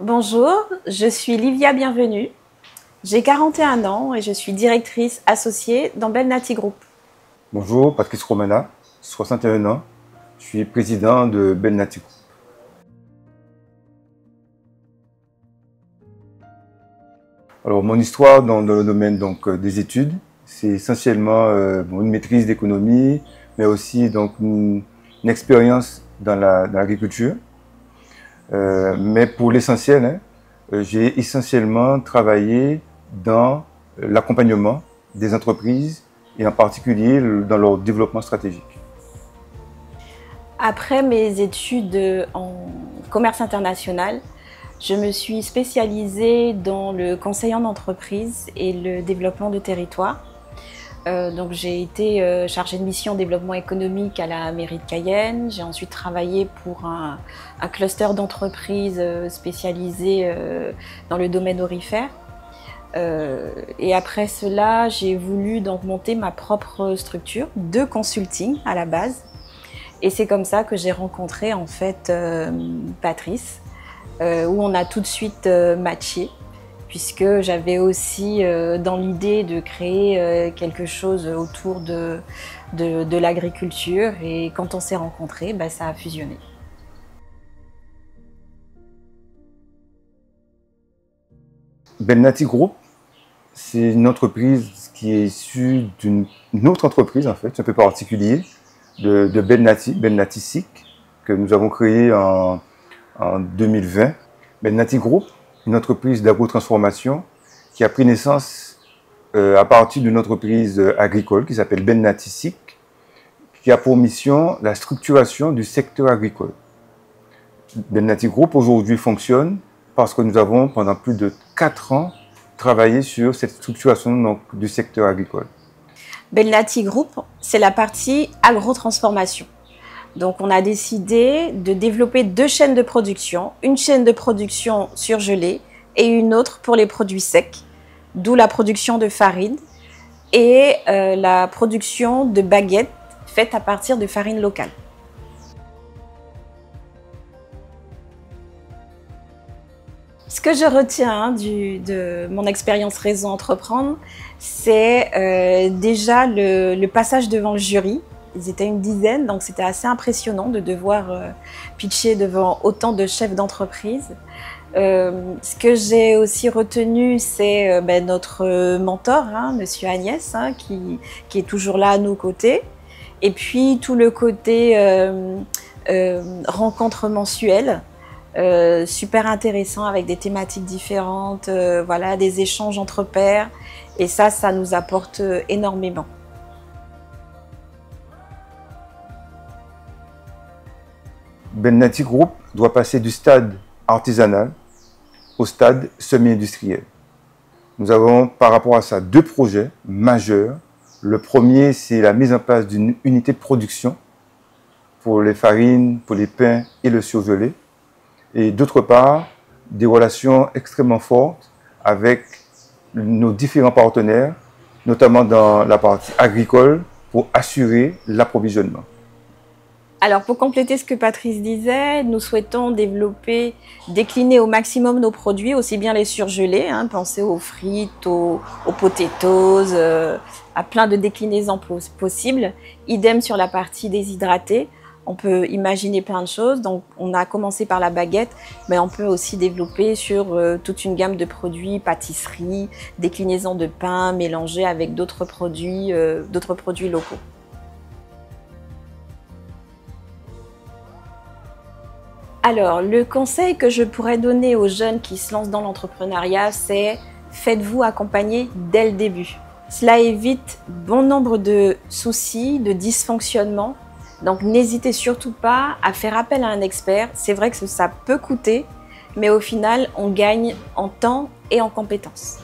Bonjour, je suis Livia Bienvenue. J'ai 41 ans et je suis directrice associée dans Belnati Group. Bonjour, Patrice Romana, 61 ans. Je suis président de Belnati Group. Alors, mon histoire dans le domaine des études, c'est essentiellement une maîtrise d'économie, mais aussi une expérience dans l'agriculture. Mais pour l'essentiel, j'ai essentiellement travaillé dans l'accompagnement des entreprises et en particulier dans leur développement stratégique. Après mes études en commerce international, je me suis spécialisée dans le conseil en entreprise et le développement de territoire. Donc j'ai été chargée de mission développement économique à la mairie de Cayenne. J'ai ensuite travaillé pour un cluster d'entreprises spécialisées dans le domaine aurifère. Et après cela, j'ai voulu donc monter ma propre structure de consulting à la base. Et c'est comme ça que j'ai rencontré en fait Patrice, où on a tout de suite matché, puisque j'avais aussi dans l'idée de créer quelque chose autour de l'agriculture. Et quand on s'est rencontrés, ça a fusionné. Belnati Group, c'est une entreprise qui est issue d'une autre entreprise, en fait, un peu particulier, de Belnati SIC, que nous avons créé en 2020. Belnati Group, une entreprise d'agrotransformation qui a pris naissance à partir d'une entreprise agricole qui s'appelle Belnati SIC, qui a pour mission la structuration du secteur agricole. Belnati Group aujourd'hui fonctionne parce que nous avons pendant plus de 4 ans travaillé sur cette structuration du secteur agricole. Belnati Group, c'est la partie agrotransformation. Donc on a décidé de développer 2 chaînes de production, une chaîne de production surgelée et une autre pour les produits secs, d'où la production de farine et la production de baguettes faites à partir de farine locale. Ce que je retiens de mon expérience Réseau Entreprendre, c'est déjà le passage devant le jury. Ils étaient une dizaine, donc c'était assez impressionnant de devoir pitcher devant autant de chefs d'entreprise. Ce que j'ai aussi retenu, c'est notre mentor, Monsieur Agnès, qui est toujours là à nos côtés. Et puis tout le côté rencontre mensuelle. Super intéressant avec des thématiques différentes, voilà, des échanges entre pairs, et ça nous apporte énormément. Belnati Group doit passer du stade artisanal au stade semi-industriel. Nous avons par rapport à ça 2 projets majeurs. Le premier, c'est la mise en place d'une unité de production pour les farines, pour les pains et le surgelé. Et d'autre part, des relations extrêmement fortes avec nos différents partenaires, notamment dans la partie agricole, pour assurer l'approvisionnement. Alors pour compléter ce que Patrice disait, nous souhaitons décliner au maximum nos produits, aussi bien les surgelés, pensez aux frites, aux potatoes, à plein de déclinaisons possibles. Idem sur la partie déshydratée. On peut imaginer plein de choses, donc on a commencé par la baguette, mais on peut aussi développer sur toute une gamme de produits, pâtisserie, déclinaisons de pain mélangés avec d'autres produits locaux. Alors, le conseil que je pourrais donner aux jeunes qui se lancent dans l'entrepreneuriat, c'est faites-vous accompagner dès le début. Cela évite bon nombre de soucis, de dysfonctionnements. Donc n'hésitez surtout pas à faire appel à un expert. C'est vrai que ça peut coûter, mais au final, on gagne en temps et en compétences.